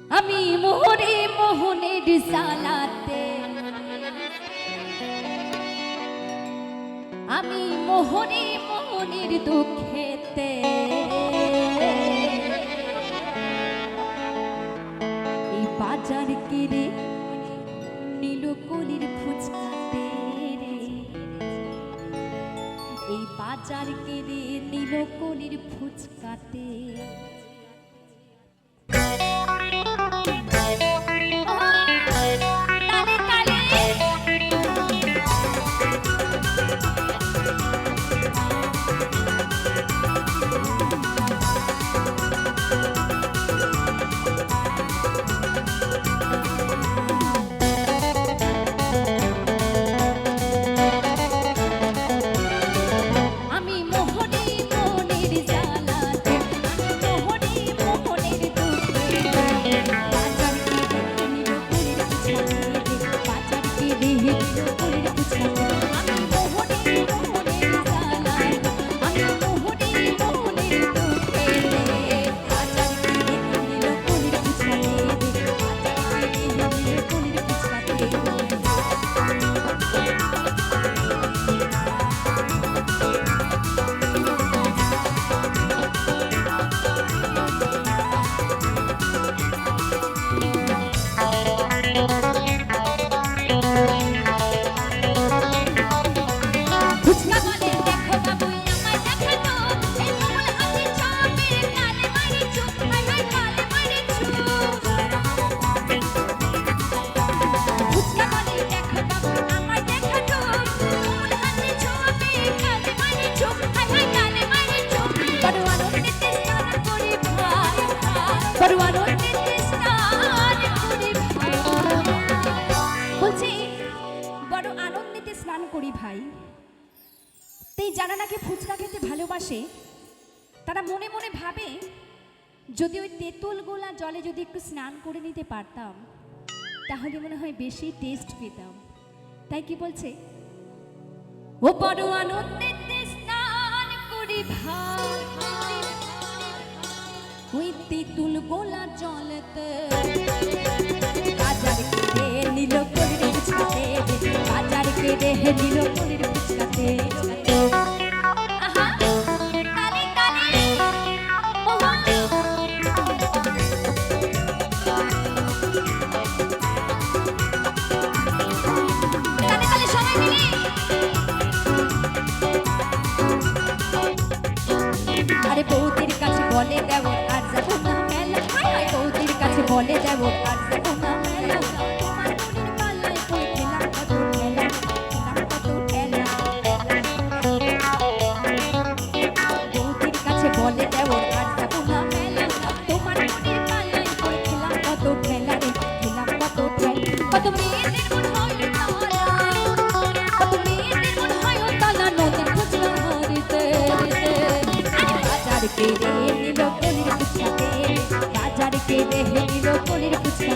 আমি মোহরে মোহনের সালাতে, আমি মোহরে মোহনের দুঃখেতে, এই বাজার কেড়ে নীল কলির ফুচকাতে রে, এই বাজার কেড়ে নীল কলির ফুচকাতে। যারা নাকি ফুচকা খেতে ভালোবাসে তারা মনে মনে ভাবে যদি ওই তেঁতুল গোলা জলে যদি একটু স্নান করে নিতে পারতাম তাহলে মনে হয় বেশি টেস্ট পেতাম। তাই কি বলছে, ও বড় আনন্দেতে স্নান করি ভাই, ওই তেঁতুল গোলা জলেতে বাজার কেড়ে নিল কলির ফুচকাতে, বাজার কেড়ে নিল কলির ফুচকাতে। আরে বৌদির কাছে বলে দেব আর যাবো না মেলা, বৌদির কাছে বলে দেব আর যাবো না মেলা, তোমার মনের পাল্লায় পড়ে খেলাম কত খেলা, খেলাম কত খেলা। বৌদির কাছে বলে দেব আর যাবো না মেলা, তোমার মনের পাল্লায় পড়ে খেলাম কত খেলা রে, খেলাম কত খেলা। কত মেয়েদের মন হয় তালা, কত মেয়েদের মন হয় তালা, নদীর ফুচকা হারিতে বাজার কেড়ে নিল কলির ফুচকাতে, বাজার কেড়ে নিল কলির ফুচকা।